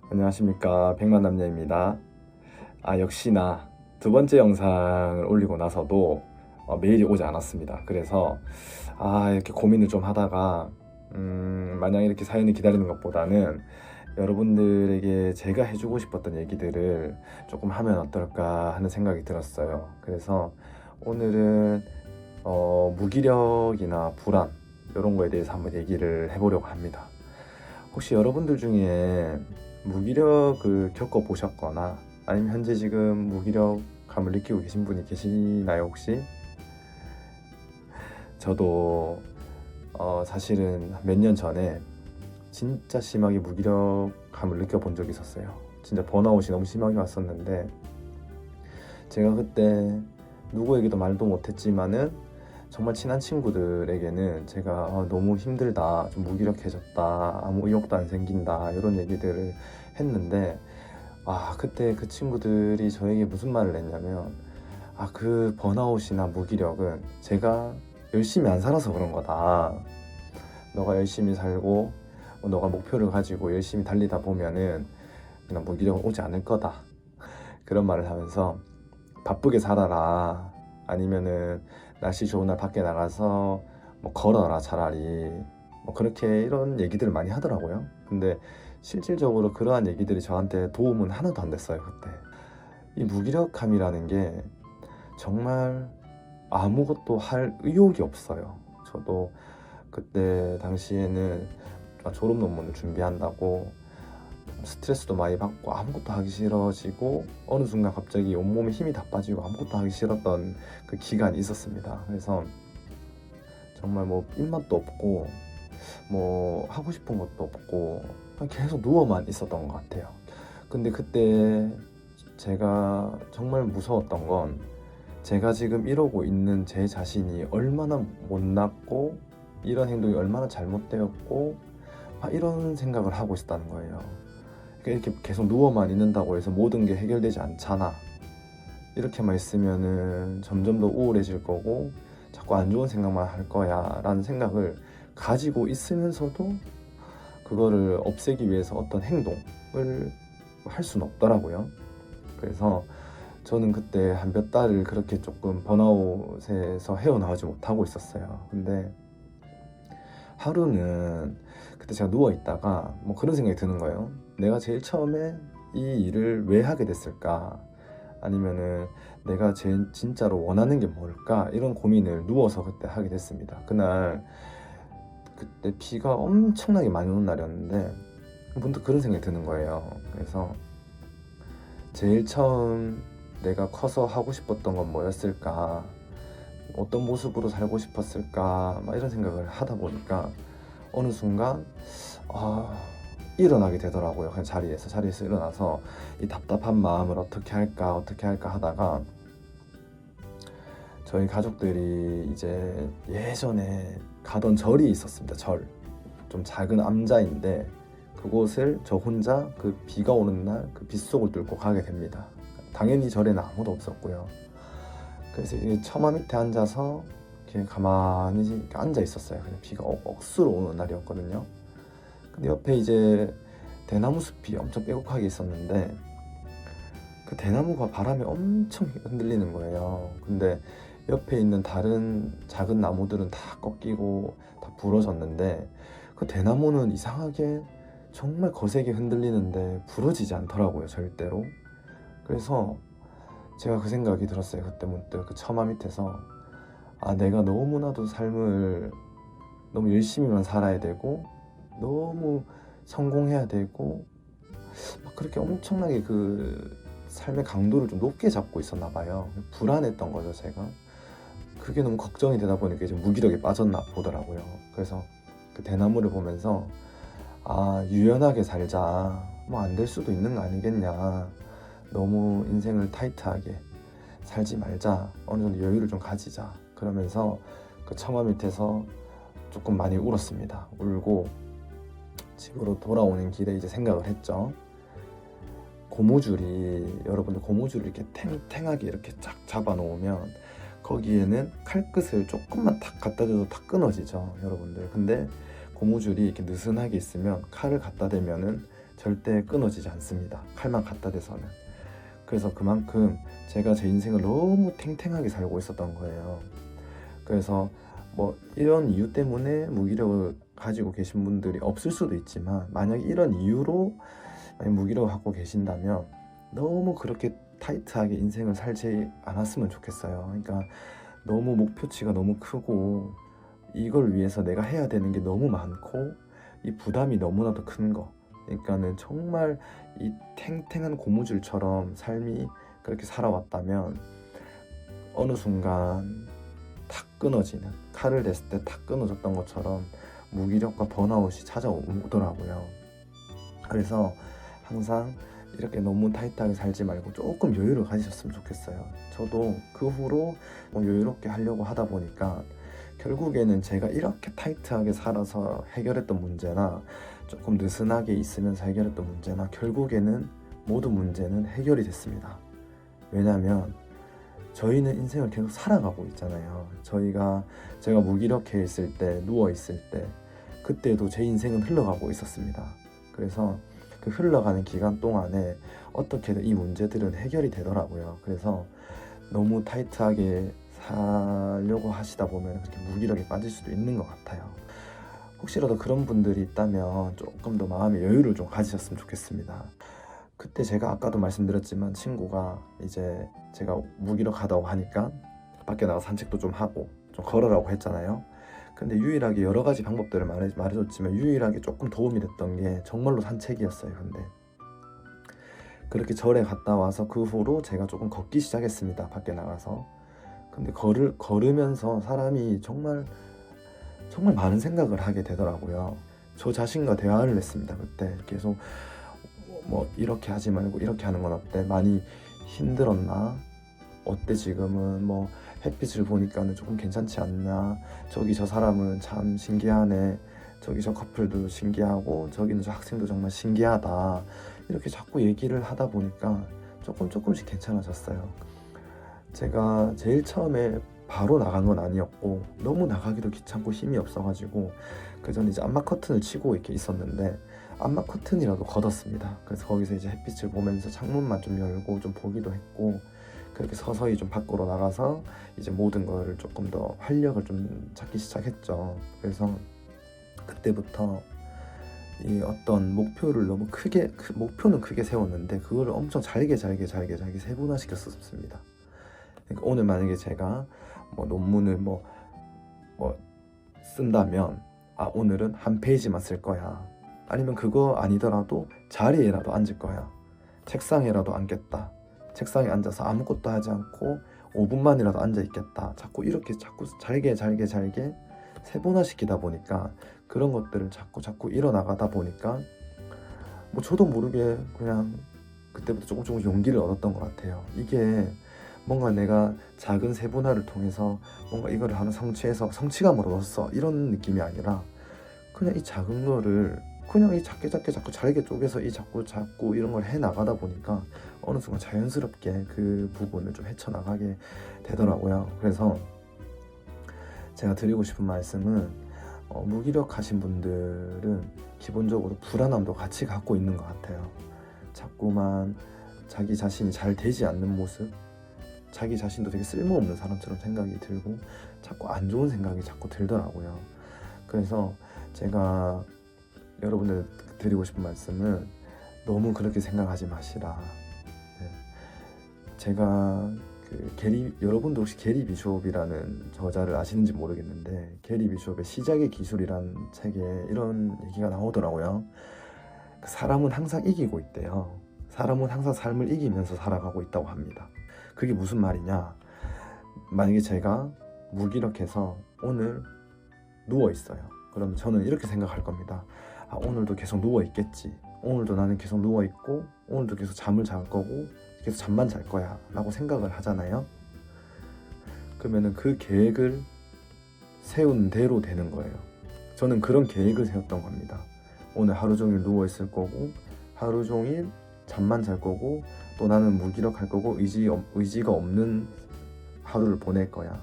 안녕하십니까, 백만남녀입니다. 역시나 두 번째 영상을 올리고 나서도 메일이 오지 않았습니다. 그래서 이렇게 고민을 좀 하다가 마냥 이렇게 사연을 기다리는 것보다는 여러분들에게 제가 해주고 싶었던 얘기들을 조금 하면 어떨까 하는 생각이 들었어요. 그래서 오늘은 무기력이나 불안 이런 거에 대해서 한번 얘기를 해보려고 합니다. 혹시 여러분들 중에 무기력을 겪어보셨거나 아니면 현재 지금 무기력감을 느끼고 계신 분이 계시나요 혹시? 저도 사실은 몇 년 전에 진짜 심하게 무기력감을 느껴본 적이 있었어요. 진짜 번아웃이 너무 심하게 왔었는데 제가 그때 누구에게도 말도 못했지만은 정말 친한 친구들에게는 제가 너무 힘들다, 좀 무기력해졌다, 아무 의욕도 안 생긴다 이런 얘기들을 했는데 그때 그 친구들이 저에게 무슨 말을 했냐면 그 번아웃이나 무기력은 제가 열심히 안 살아서 그런 거다. 너가 열심히 살고 너가 목표를 가지고 열심히 달리다 보면은 그냥 무기력은 오지 않을 거다. 그런 말을 하면서 바쁘게 살아라, 아니면은 날씨 좋은 날 밖에 나가서 뭐 걸어라 차라리, 뭐 그렇게 이런 얘기들을 많이 하더라고요. 근데 실질적으로 그러한 얘기들이 저한테 도움은 하나도 안 됐어요. 그때 이 무기력함이라는 게 정말 아무것도 할 의욕이 없어요. 저도 그때 당시에는 졸업 논문을 준비한다고 스트레스도 많이 받고 아무것도 하기 싫어지고 어느 순간 갑자기 온몸에 힘이 다 빠지고 아무것도 하기 싫었던 그 기간이 있었습니다. 그래서 정말 뭐 입맛도 없고 뭐 하고 싶은 것도 없고 그냥 계속 누워만 있었던 것 같아요. 근데 그때 제가 정말 무서웠던 건 제가 지금 이러고 있는 제 자신이 얼마나 못났고 이런 행동이 얼마나 잘못되었고 이런 생각을 하고 있었다는 거예요. 이렇게 계속 누워만 있는다고 해서 모든 게 해결되지 않잖아. 이렇게만 있으면은 점점 더 우울해질 거고 자꾸 안 좋은 생각만 할 거야 라는 생각을 가지고 있으면서도 그거를 없애기 위해서 어떤 행동을 할 수는 없더라고요. 그래서 저는 그때 한 몇 달을 그렇게 조금 번아웃에서 헤어나오지 못하고 있었어요. 근데 하루는 그때 제가 누워있다가 뭐 그런 생각이 드는 거예요. 내가 제일 처음에 이 일을 왜 하게 됐을까? 아니면은 내가 제일 진짜로 원하는 게 뭘까? 이런 고민을 누워서 그때 하게 됐습니다. 그때 비가 엄청나게 많이 오는 날이었는데 문득 그런 생각이 드는 거예요. 그래서 제일 처음 내가 커서 하고 싶었던 건 뭐였을까? 어떤 모습으로 살고 싶었을까? 막 이런 생각을 하다 보니까 어느 순간 일어나게 되더라고요. 그냥 자리에서 일어나서 이 답답한 마음을 어떻게 할까 하다가 저희 가족들이 이제 예전에 가던 절이 있었습니다. 좀 작은 암자인데 그곳을 저 혼자 그 비가 오는 날 그 빗속을 뚫고 가게 됩니다. 당연히 절에는 아무도 없었고요. 그래서 이제 처마 밑에 앉아서 이렇게 가만히 이렇게 앉아 있었어요. 그냥 비가 억수로 오는 날이었거든요. 근데 옆에 이제 대나무 숲이 엄청 빼곡하게 있었는데 그 대나무가 바람에 엄청 흔들리는 거예요. 근데 옆에 있는 다른 작은 나무들은 다 꺾이고 다 부러졌는데 그 대나무는 이상하게 정말 거세게 흔들리는데 부러지지 않더라고요, 절대로. 그래서 제가 그 생각이 들었어요. 그때 문득 그 처마 밑에서 내가 너무나도 삶을 너무 열심히만 살아야 되고 너무 성공해야 되고 막 그렇게 엄청나게 그 삶의 강도를 좀 높게 잡고 있었나 봐요. 불안했던 거죠, 제가. 그게 너무 걱정이 되다 보니까 이제 무기력에 빠졌나 보더라고요. 그래서 그 대나무를 보면서 유연하게 살자, 뭐 안 될 수도 있는 거 아니겠냐, 너무 인생을 타이트하게 살지 말자, 어느 정도 여유를 좀 가지자, 그러면서 그 처마 밑에서 조금 많이 울었습니다. 울고 집으로 돌아오는 길에 이제 생각을 했죠. 여러분들 고무줄을 이렇게 탱탱하게 이렇게 쫙 잡아 놓으면 거기에는 칼끝을 조금만 탁 갖다 대도 탁 끊어지죠, 여러분들. 근데 고무줄이 이렇게 느슨하게 있으면 칼을 갖다 대면은 절대 끊어지지 않습니다. 칼만 갖다 대서는. 그래서 그만큼 제가 제 인생을 너무 탱탱하게 살고 있었던 거예요. 그래서 뭐 이런 이유 때문에 무기력을 가지고 계신 분들이 없을 수도 있지만, 만약에 이런 이유로 무기력을 갖고 계신다면 너무 그렇게 타이트하게 인생을 살지 않았으면 좋겠어요. 그러니까 너무 목표치가 너무 크고 이걸 위해서 내가 해야 되는 게 너무 많고 이 부담이 너무나도 큰 거, 그러니까는 정말 이 탱탱한 고무줄처럼 삶이 그렇게 살아왔다면 어느 순간 탁 끊어지는, 칼을 댔을 때 탁 끊어졌던 것처럼 무기력과 번아웃이 찾아오더라고요. 그래서 항상 이렇게 너무 타이트하게 살지 말고 조금 여유를 가지셨으면 좋겠어요. 저도 그 후로 여유롭게 하려고 하다 보니까 결국에는 제가 이렇게 타이트하게 살아서 해결했던 문제나 조금 느슨하게 있으면서 해결했던 문제나 결국에는 모든 문제는 해결이 됐습니다. 왜냐하면 저희는 인생을 계속 살아가고 있잖아요. 제가 무기력해 있을 때, 누워 있을 때, 그때도 제 인생은 흘러가고 있었습니다. 그래서 그 흘러가는 기간 동안에 어떻게든 이 문제들은 해결이 되더라고요. 그래서 너무 타이트하게 살려고 하시다 보면 그렇게 무기력에 빠질 수도 있는 것 같아요. 혹시라도 그런 분들이 있다면 조금 더 마음의 여유를 좀 가지셨으면 좋겠습니다. 그때 제가 아까도 말씀드렸지만 친구가 이제 제가 무기력하다고 하니까 밖에 나가 산책도 좀 하고 좀 걸으라고 했잖아요. 근데 유일하게 여러 가지 방법들을 말해줬지만 유일하게 조금 도움이 됐던 게 정말로 산책이었어요. 근데 그렇게 절에 갔다 와서 그 후로 제가 조금 걷기 시작했습니다. 밖에 나가서. 근데 걸으면서 사람이 정말 많은 생각을 하게 되더라고요. 저 자신과 대화를 했습니다. 그때 계속 뭐 이렇게 하지 말고 이렇게 하는 건 어때? 많이 힘들었나? 어때 지금은? 뭐 햇빛을 보니까는 조금 괜찮지 않나? 저기 저 사람은 참 신기하네. 저기 저 커플도 신기하고 저기는 저 학생도 정말 신기하다. 이렇게 자꾸 얘기를 하다 보니까 조금씩 괜찮아졌어요. 제가 제일 처음에 바로 나간 건 아니었고 너무 나가기도 귀찮고 힘이 없어가지고 그전 이제 암막 커튼을 치고 이렇게 있었는데 암막 커튼이라도 걷었습니다. 그래서 거기서 이제 햇빛을 보면서 창문만 좀 열고 좀 보기도 했고 그렇게 서서히 좀 밖으로 나가서 이제 모든 거를 조금 더 활력을 좀 찾기 시작했죠. 그래서 그때부터 이 어떤 목표를 너무 목표는 크게 세웠는데 그거를 엄청 잘게 세분화시켰었습니다. 그러니까 오늘 만약에 제가 뭐 논문을 뭐 쓴다면 오늘은 한 페이지만 쓸 거야. 아니면 그거 아니더라도 자리에라도 앉을 거야. 책상에라도 앉겠다. 책상에 앉아서 아무것도 하지 않고 5분만이라도 앉아 있겠다. 자꾸 잘게 세분화시키다 보니까 그런 것들을 자꾸 이뤄나가다 보니까 뭐 저도 모르게 그냥 그때부터 조금 용기를 얻었던 것 같아요. 이게 뭔가 내가 작은 세분화를 통해서 뭔가 이거를 하나 성취해서 성취감을 얻었어 이런 느낌이 아니라 그냥 이 작은 거를 그냥 이 작게 자꾸 잘게 쪼개서 이 자꾸 이런 걸 해 나가다 보니까 어느 순간 자연스럽게 그 부분을 좀 헤쳐나가게 되더라고요. 그래서 제가 드리고 싶은 말씀은 무기력하신 분들은 기본적으로 불안함도 같이 갖고 있는 것 같아요. 자꾸만 자기 자신이 잘 되지 않는 모습, 자기 자신도 되게 쓸모없는 사람처럼 생각이 들고 자꾸 안 좋은 생각이 자꾸 들더라고요. 그래서 제가 여러분들 드리고 싶은 말씀은 너무 그렇게 생각하지 마시라. 네. 제가 여러분도 혹시 게리 비숍이라는 저자를 아시는지 모르겠는데 게리 비숍의 시작의 기술이라는 책에 이런 얘기가 나오더라고요. 사람은 항상 이기고 있대요. 사람은 항상 삶을 이기면서 살아가고 있다고 합니다. 그게 무슨 말이냐? 만약에 제가 무기력해서 오늘 누워 있어요. 그러면 저는 이렇게 생각할 겁니다. 오늘도 계속 누워 있겠지. 오늘도 나는 계속 누워 있고 오늘도 계속 잠을 잘 거고 계속 잠만 잘 거야 라고 생각을 하잖아요. 그러면은 그 계획을 세운 대로 되는 거예요. 저는 그런 계획을 세웠던 겁니다. 오늘 하루 종일 누워 있을 거고 하루 종일 잠만 잘 거고 또 나는 무기력할 거고 의지가 없는 하루를 보낼 거야.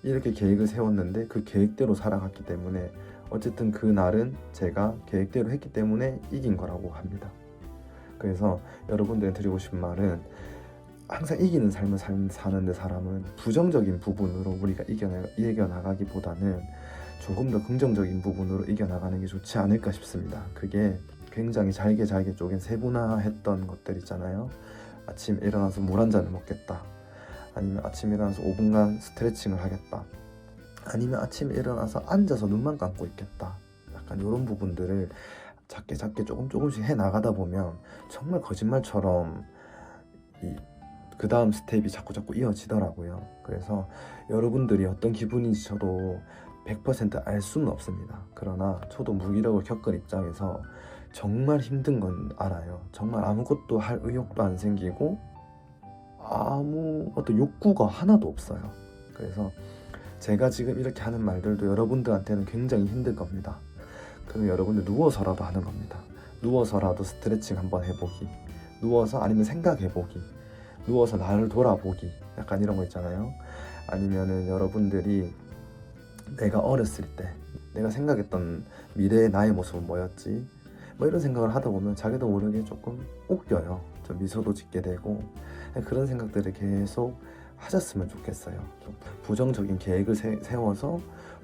이렇게 계획을 세웠는데 그 계획대로 살아갔기 때문에 어쨌든 그 날은 제가 계획대로 했기 때문에 이긴 거라고 합니다. 그래서 여러분들에 드리고 싶은 말은 항상 이기는 삶을 사는데 사람은 부정적인 부분으로 우리가 이겨나가기보다는 조금 더 긍정적인 부분으로 이겨나가는 게 좋지 않을까 싶습니다. 그게 굉장히 잘게 쪼갠 세분화했던 것들 있잖아요. 아침 일어나서 물 한 잔을 먹겠다, 아니면 아침 일어나서 5분간 스트레칭을 하겠다, 아니면 아침에 일어나서 앉아서 눈만 감고 있겠다, 약간 이런 부분들을 작게 조금씩 해 나가다 보면 정말 거짓말처럼 그 다음 스텝이 자꾸 이어지더라고요. 그래서 여러분들이 어떤 기분인지 저도 100% 알 수는 없습니다. 그러나 저도 무기력을 겪은 입장에서 정말 힘든 건 알아요. 정말 아무것도 할 의욕도 안 생기고 아무 어떤 욕구가 하나도 없어요. 그래서 제가 지금 이렇게 하는 말들도 여러분들한테는 굉장히 힘들 겁니다. 그럼 여러분들 누워서라도 하는 겁니다. 누워서라도 스트레칭 한번 해보기, 누워서 아니면 생각해보기, 누워서 나를 돌아보기, 약간 이런 거 있잖아요. 아니면은 여러분들이 내가 어렸을 때 내가 생각했던 미래의 나의 모습은 뭐였지? 뭐 이런 생각을 하다 보면 자기도 모르게 조금 웃겨요. 좀 미소도 짓게 되고, 그런 생각들을 계속 하셨으면 좋겠어요. 좀 부정적인 계획을 세워서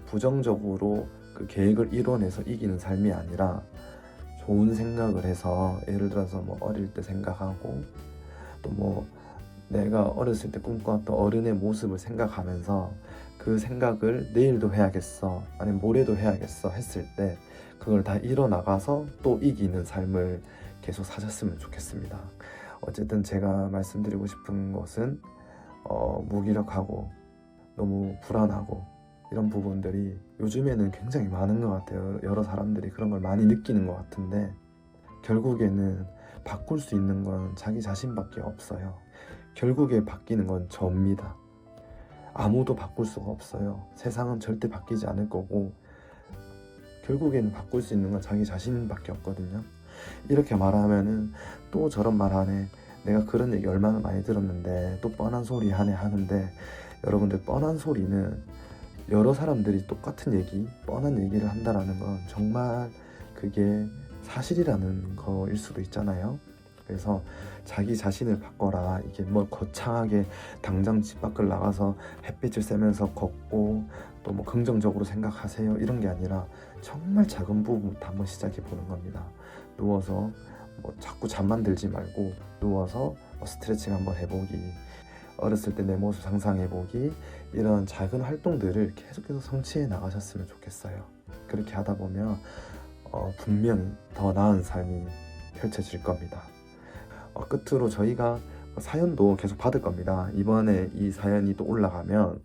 부정적으로 그 계획을 이뤄내서 이기는 삶이 아니라 좋은 생각을 해서, 예를 들어서 뭐 어릴 때 생각하고 또 뭐 내가 어렸을 때 꿈꿔왔던 어른의 모습을 생각하면서 그 생각을 내일도 해야겠어, 아니면 모레도 해야겠어 했을 때 그걸 다 이뤄나가서 또 이기는 삶을 계속 사셨으면 좋겠습니다. 어쨌든 제가 말씀드리고 싶은 것은 무기력하고 너무 불안하고 이런 부분들이 요즘에는 굉장히 많은 것 같아요. 여러 사람들이 그런 걸 많이 느끼는 것 같은데, 결국에는 바꿀 수 있는 건 자기 자신밖에 없어요. 결국에 바뀌는 건 저입니다. 아무도 바꿀 수가 없어요. 세상은 절대 바뀌지 않을 거고, 결국에는 바꿀 수 있는 건 자기 자신밖에 없거든요. 이렇게 말하면은 또 저런 말 하네, 내가 그런 얘기 얼마나 많이 들었는데 또 뻔한 소리 하네 하는데, 여러분들 뻔한 소리는 여러 사람들이 똑같은 얘기, 뻔한 얘기를 한다라는 건 정말 그게 사실이라는 거일 수도 있잖아요. 그래서 자기 자신을 바꿔라. 이게 뭐 거창하게 당장 집 밖을 나가서 햇빛을 쐬면서 걷고 또 뭐 긍정적으로 생각하세요 이런 게 아니라 정말 작은 부분부터 한번 시작해 보는 겁니다. 누워서 뭐 자꾸 잠만 들지 말고 누워서 스트레칭 한번 해보기, 어렸을 때 내 모습 상상해보기, 이런 작은 활동들을 계속해서 성취해 나가셨으면 좋겠어요. 그렇게 하다 보면 분명히 더 나은 삶이 펼쳐질 겁니다. 끝으로 저희가 사연도 계속 받을 겁니다. 이번에 이 사연이 또 올라가면,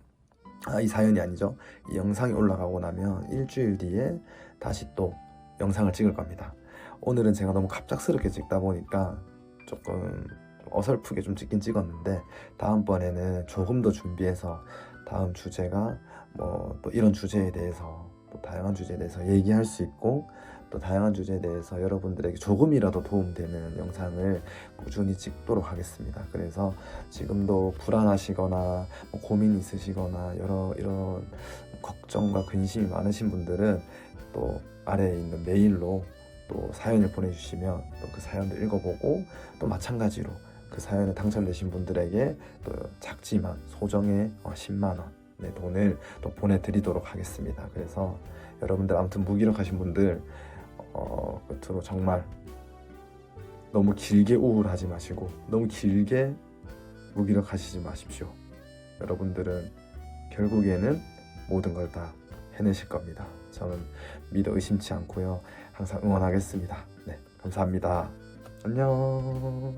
이 사연이 아니죠, 이 영상이 올라가고 나면 일주일 뒤에 다시 또 영상을 찍을 겁니다. 오늘은 제가 너무 갑작스럽게 찍다 보니까 조금 어설프게 좀 찍긴 찍었는데, 다음번에는 조금 더 준비해서 다음 주제가 뭐 또 이런 주제에 대해서, 또 다양한 주제에 대해서 얘기할 수 있고, 또 다양한 주제에 대해서 여러분들에게 조금이라도 도움되는 영상을 꾸준히 찍도록 하겠습니다. 그래서 지금도 불안하시거나 뭐 고민 있으시거나 이런 걱정과 근심이 많으신 분들은 또 아래에 있는 메일로 또 사연을 보내주시면 또 그 사연도 읽어보고, 또 마찬가지로 그 사연에 당첨되신 분들에게 또 작지만 소정의 10만 원의 돈을 또 보내드리도록 하겠습니다. 그래서 여러분들 아무튼 무기력하신 분들 끝으로 정말 너무 길게 우울하지 마시고 너무 길게 무기력하시지 마십시오. 여러분들은 결국에는 모든 걸 다 해내실 겁니다. 저는 믿어 의심치 않고요, 항상 응원하겠습니다. 네, 감사합니다. 안녕.